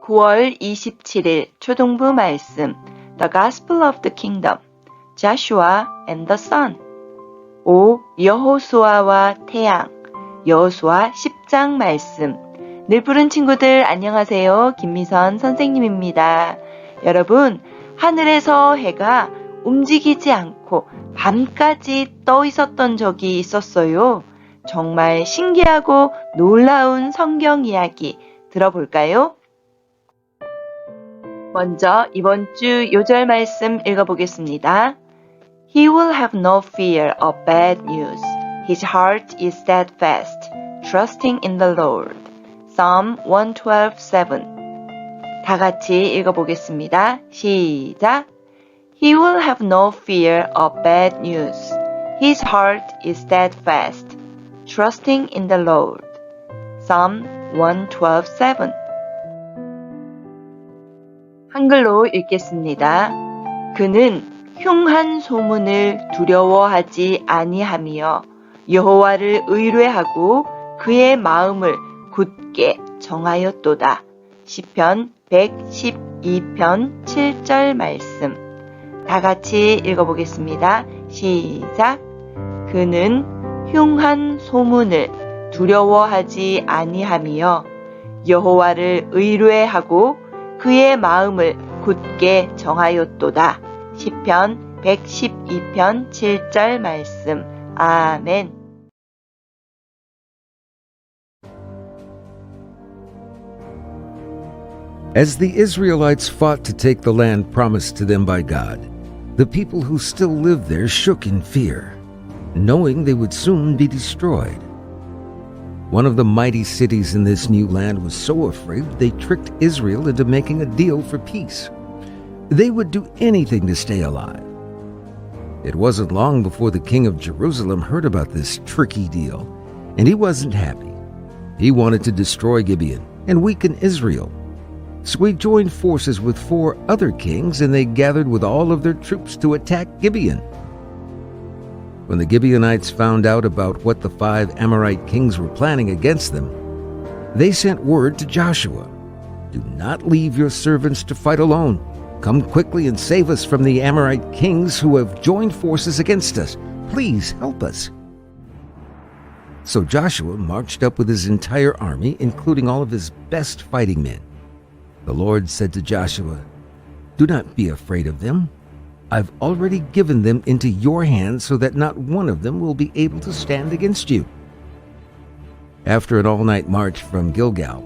9월 27일 초등부 말씀 The Gospel of the Kingdom Joshua and the Sun 오 여호수아와 태양 여호수아 10장 말씀 늘 부른 친구들 안녕하세요. 김미선 선생님입니다. 여러분 하늘에서 해가 움직이지 않고 밤까지 떠 있었던 적이 있었어요. 정말 신기하고 놀라운 성경 이야기 들어볼까요? 먼저 이번 주 요절 말씀 읽어보겠습니다. He will have no fear of bad news. His heart is steadfast, trusting in the Lord. Psalm 112:7. 다 같이 읽어보겠습니다. 시작. He will have no fear of bad news. His heart is steadfast, trusting in the Lord. Psalm 112:7. 한글로 읽겠습니다. 그는 흉한 소문을 두려워하지 아니하며 여호와를 의뢰하고 그의 마음을 굳게 정하였도다. 시편 112편 7절 말씀. 다 같이 읽어보겠습니다. 시작. 그는 흉한 소문을 두려워하지 아니하며 여호와를 의뢰하고 그의 마음을 굳게 정하였도다. 시편 112편 7절 말씀. 아멘. As the Israelites fought to take the land promised to them by God, the people who still lived there shook in fear, knowing they would soon be destroyed. One of the mighty cities in this new land was so afraid they tricked Israel into making a deal for peace. They would do anything to stay alive. It wasn't long before the king of Jerusalem heard about this tricky deal, and he wasn't happy. He wanted to destroy Gibeon and weaken Israel. So he joined forces with 4 other kings, and they gathered with all of their troops to attack Gibeon. When the Gibeonites found out about what the 5 Amorite kings were planning against them, they sent word to Joshua, "Do not leave your servants to fight alone. Come quickly and save us from the Amorite kings who have joined forces against us. Please help us." So Joshua marched up with his entire army, including all of his best fighting men. The Lord said to Joshua, "Do not be afraid of them. I've already given them into your hands so that not one of them will be able to stand against you." After an all-night march from Gilgal,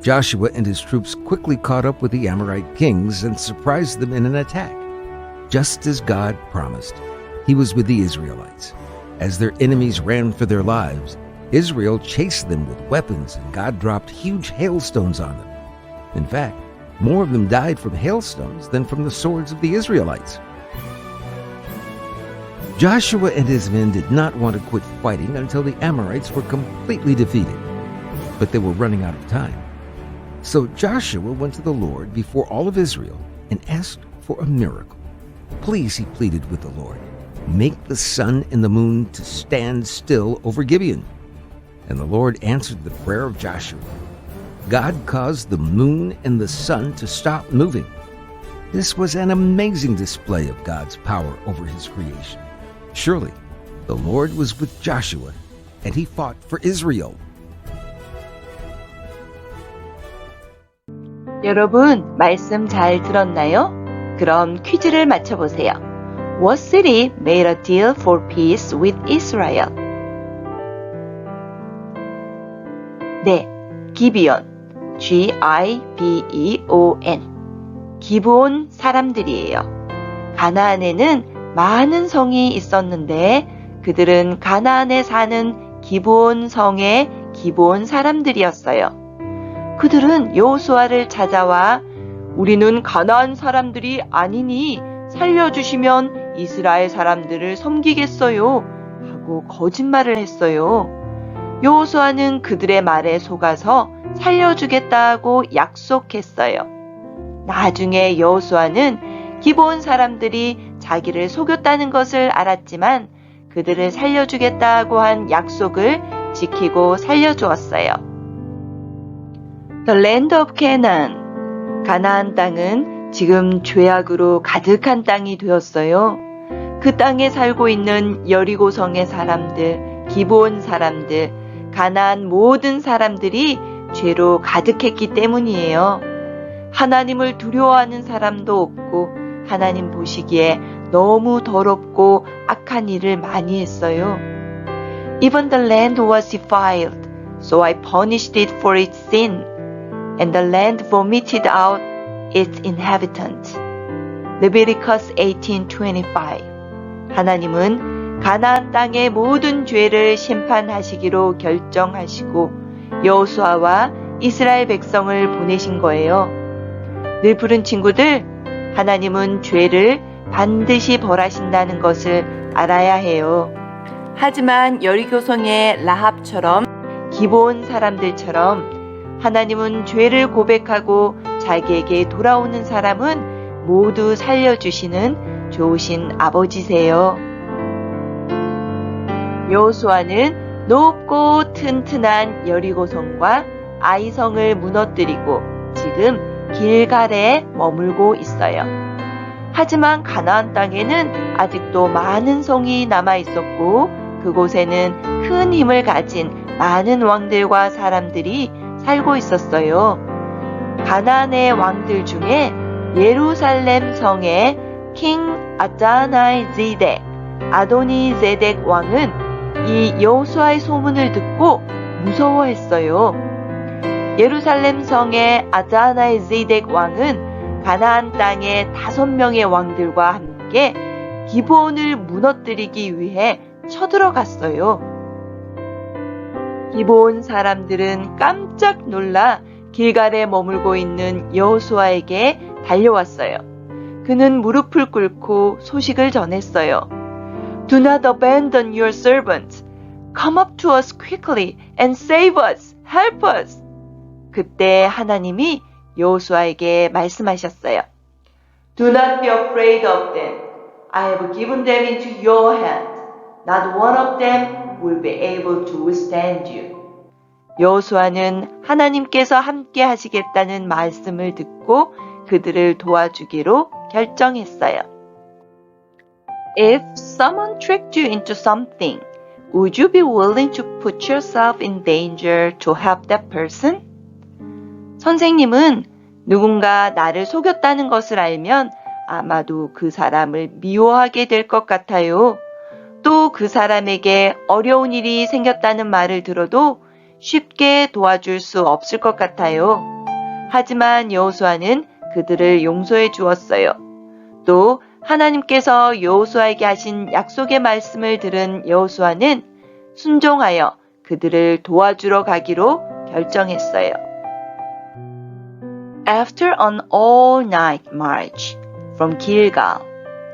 Joshua and his troops quickly caught up with the Amorite kings and surprised them in an attack. Just as God promised, he was with the Israelites. As their enemies ran for their lives, Israel chased them with weapons, and God dropped huge hailstones on them. In fact, more of them died from hailstones than from the swords of the Israelites. Joshua and his men did not want to quit fighting until the Amorites were completely defeated, but they were running out of time. So Joshua went to the Lord before all of Israel and asked for a miracle. "Please," he pleaded with the Lord, "make the sun and the moon to stand still over Gibeon." And the Lord answered the prayer of Joshua. God caused the moon and the sun to stop moving. This was an amazing display of God's power over his creation. Surely, the Lord was with Joshua, and he fought for Israel. 여러분, 말씀 잘 들었나요? 그럼 퀴즈를 맞춰보세요. What city made a deal for peace with Israel? 네, 기비온. G-I-B-E-O-N. 기브온 사람들이에요. 가나안에는 많은 성이 있었는데 그들은 가나안에 사는 기브온 성의 기브온 사람들이었어요. 그들은 여호수아를 찾아와 "우리는 가나안 사람들이 아니니 살려주시면 이스라엘 사람들을 섬기겠어요." 하고 거짓말을 했어요. 여호수아는 그들의 말에 속아서 살려주겠다고 약속했어요. 나중에 여호수아는 기브온 사람들이 자기를 속였다는 것을 알았지만 그들을 살려주겠다고 한 약속을 지키고 살려주었어요. The land of Canaan, 가나안 땅은 지금 죄악으로 가득한 땅이 되었어요. 그 땅에 살고 있는 여리고성의 사람들, 기브온 사람들, 가나안 모든 사람들이 죄로 가득했기 때문이에요. 하나님을 두려워하는 사람도 없고 하나님 보시기에 너무 더럽고 악한 일을 많이 했어요. Even the land was defiled, so I punished it for its sin, and the land vomited out its inhabitants. Leviticus 18:25. 하나님은 가나안 땅의 모든 죄를 심판하시기로 결정하시고 여호수아와 이스라엘 백성을 보내신 거예요. 늘 푸른 친구들, 하나님은 죄를 반드시 벌하신다는 것을 알아야 해요. 하지만 여리고성의 라합처럼 기브온 사람들처럼 하나님은 죄를 고백하고 자기에게 돌아오는 사람은 모두 살려주시는 좋으신 아버지세요. 여호수아는 높고 튼튼한 여리고성과 아이성을 무너뜨리고 지금 길갈에 머물고 있어요. 하지만 가나안 땅에는 아직도 많은 성이 남아 있었고 그곳에는 큰 힘을 가진 많은 왕들과 사람들이 살고 있었어요. 가나안의 왕들 중에 예루살렘 성의 킹 아도니제덱, 아도니제덱 왕은 이 여호수아의 소문을 듣고 무서워했어요. 예루살렘 성의 아도니제덱 왕은 가나안 땅의 5명의 왕들과 함께 기브온을 무너뜨리기 위해 쳐들어갔어요. 기브온 사람들은 깜짝 놀라 길갈에 머물고 있는 여호수아에게 달려왔어요. 그는 무릎을 꿇고 소식을 전했어요. Do not abandon your servants. Come up to us quickly and save us. Help us. 그때 하나님이 여호수아에게 말씀하셨어요. Do not be afraid of them. I have given them into your hand. Not one of them will be able to withstand you. 여호수아는 하나님께서 함께 하시겠다는 말씀을 듣고 그들을 도와주기로 결정했어요. If someone tricked you into something, would you be willing to put yourself in danger to help that person? 선생님은 누군가 나를 속였다는 것을 알면 아마도 그 사람을 미워하게 될 것 같아요. 또 그 사람에게 어려운 일이 생겼다는 말을 들어도 쉽게 도와줄 수 없을 것 같아요. 하지만 여호수아는 그들을 용서해 주었어요. 또 하나님께서 여호수아에게 하신 약속의 말씀을 들은 여호수아는 순종하여 그들을 도와주러 가기로 결정했어요. After an all-night march from Gilgal,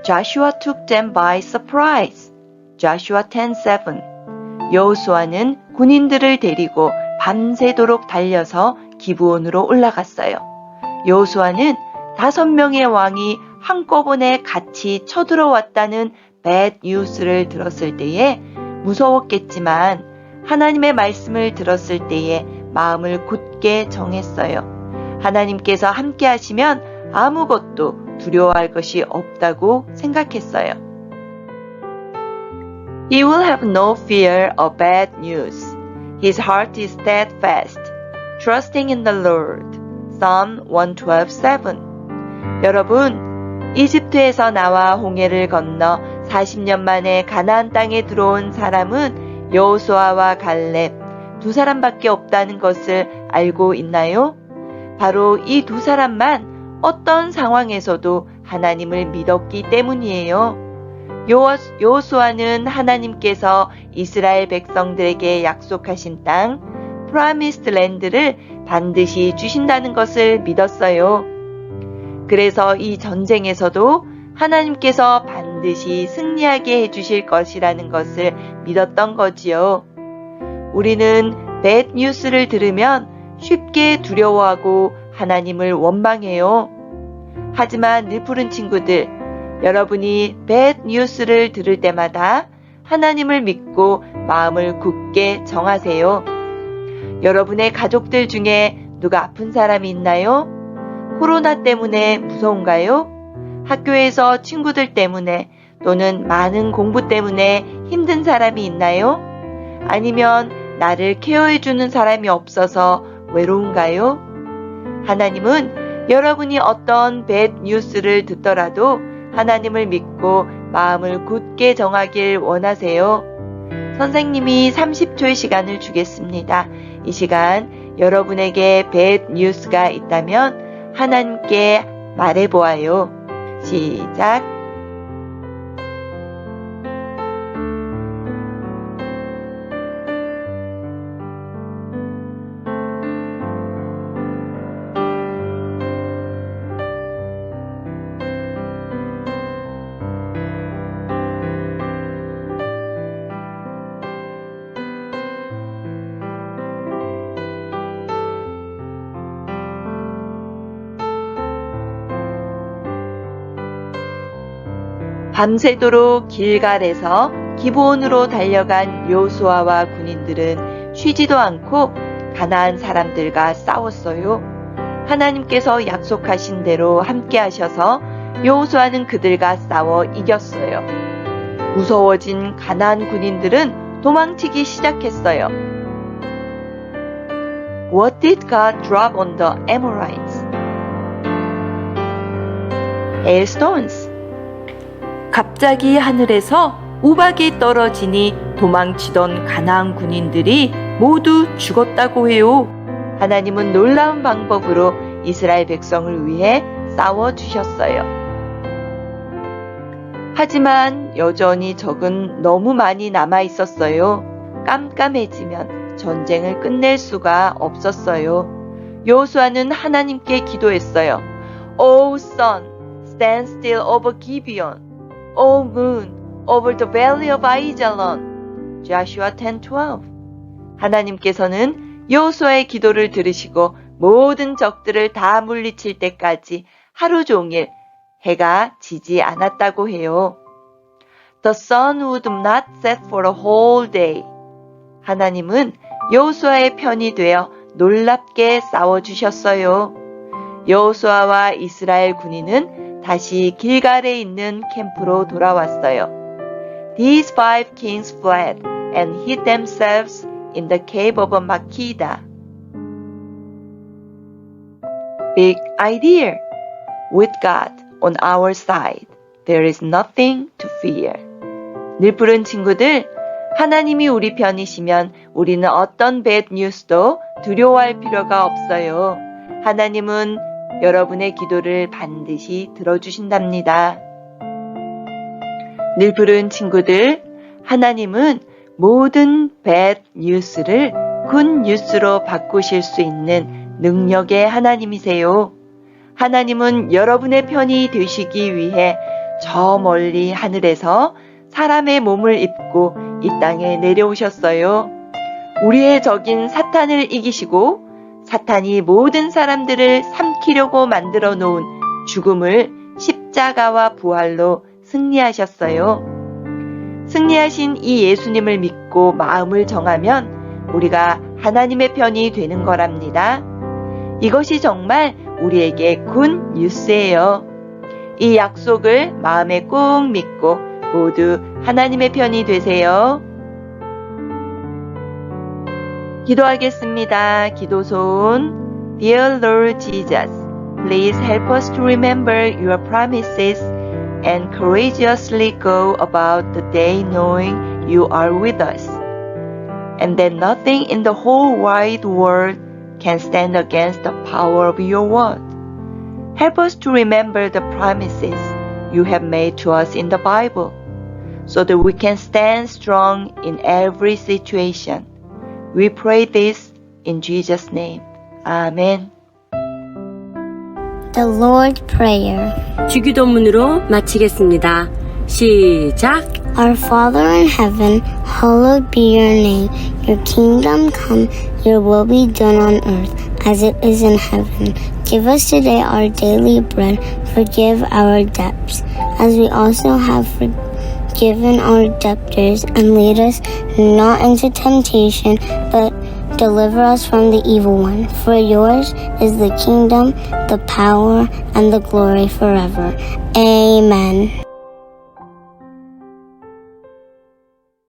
Joshua took them by surprise. Joshua 10:7. 여호수아는 군인들을 데리고 밤새도록 달려서 기브온으로 올라갔어요. 여호수아는 5명의 왕이 한꺼번에 같이 쳐들어왔다는 bad news를 들었을 때에 무서웠겠지만 하나님의 말씀을 들었을 때에 마음을 굳게 정했어요. 하나님께서 함께 하시면 아무것도 두려워할 것이 없다고 생각했어요. He will have no fear of bad news. His heart is steadfast, trusting in the Lord. Psalm 112:7. 여러분, 이집트에서 나와 홍해를 건너 40년 만에 가나안 땅에 들어온 사람은 여호수아와 갈렙 2사람밖에 없다는 것을 알고 있나요? 바로 이 2사람만 어떤 상황에서도 하나님을 믿었기 때문이에요. 여호수아는 하나님께서 이스라엘 백성들에게 약속하신 땅, Promised Land를 반드시 주신다는 것을 믿었어요. 그래서 이 전쟁에서도 하나님께서 반드시 승리하게 해주실 것이라는 것을 믿었던 거지요. 우리는 bad news를 들으면 쉽게 두려워하고 하나님을 원망해요. 하지만 늘 푸른 친구들, 여러분이 bad news를 들을 때마다 하나님을 믿고 마음을 굳게 정하세요. 여러분의 가족들 중에 누가 아픈 사람이 있나요? 코로나 때문에 무서운가요? 학교에서 친구들 때문에 또는 많은 공부 때문에 힘든 사람이 있나요? 아니면 나를 케어해주는 사람이 없어서 외로운가요? 하나님은 여러분이 어떤 배드 뉴스를 듣더라도 하나님을 믿고 마음을 굳게 정하길 원하세요. 선생님이 30초의 시간을 주겠습니다. 이 시간 여러분에게 배드 뉴스가 있다면 하나님께 말해보아요. 시작. 밤새도록 길갈에서 기브온으로 달려간 여호수아와 군인들은 쉬지도 않고 가나안 사람들과 싸웠어요. 하나님께서 약속하신 대로 함께 하셔서 여호수아는 그들과 싸워 이겼어요. 무서워진 가나안 군인들은 도망치기 시작했어요. What did God drop on the Amorites? Hailstones. 갑자기 하늘에서 우박이 떨어지니 도망치던 가나안 군인들이 모두 죽었다고 해요. 하나님은 놀라운 방법으로 이스라엘 백성을 위해 싸워주셨어요. 하지만 여전히 적은 너무 많이 남아있었어요. 깜깜해지면 전쟁을 끝낼 수가 없었어요. 여호수아는 하나님께 기도했어요. O sun, stand still over Gibeon. O moon, over the valley of Ajalon. Joshua 10:12. 하나님께서는 여호수아의 기도를 들으시고 모든 적들을 다 물리칠 때까지 하루 종일 해가 지지 않았다고 해요. The sun would not set for a whole day. 하나님은 여호수아의 편이 되어 놀랍게 싸워주셨어요. 여호수아와 이스라엘 군인은 다시 길갈에 있는 캠프로 돌아왔어요. These 5 kings fled and hid themselves in the cave of Makkedah. Big idea. With God on our side, there is nothing to fear. 늘 부른 친구들, 하나님이 우리 편이시면 우리는 어떤 배드 뉴스도 두려워할 필요가 없어요. 하나님은 여러분의 기도를 반드시 들어주신답니다. 늘 부른 친구들, 하나님은 모든 배드 뉴스를 굿 뉴스로 바꾸실 수 있는 능력의 하나님이세요. 하나님은 여러분의 편이 되시기 위해 저 멀리 하늘에서 사람의 몸을 입고 이 땅에 내려오셨어요. 우리의 적인 사탄을 이기시고 사탄이 모든 사람들을 삼키려고 만들어 놓은 죽음을 십자가와 부활로 승리하셨어요. 승리하신 이 예수님을 믿고 마음을 정하면 우리가 하나님의 편이 되는 거랍니다. 이것이 정말 우리에게 굿 뉴스예요. 이 약속을 마음에 꼭 믿고 모두 하나님의 편이 되세요. 기도하겠습니다. 기도소원. Dear Lord Jesus, please help us to remember your promises and courageously go about the day knowing you are with us, and that nothing in the whole wide world can stand against the power of your word. Help us to remember the promises you have made to us in the Bible, so that we can stand strong in every situation. We pray this in Jesus' name. Amen. The Lord's Prayer. 주기도문으로 마치겠습니다. 시작. Our Father in heaven, hallowed be your name. Your kingdom come, your will be done on earth as it is in heaven. Give us today our daily bread. Forgive our debts, as we also have forgiven our debtors. And lead us not into temptation, but deliver us from the evil one. For yours is the kingdom, the power, and the glory forever. Amen.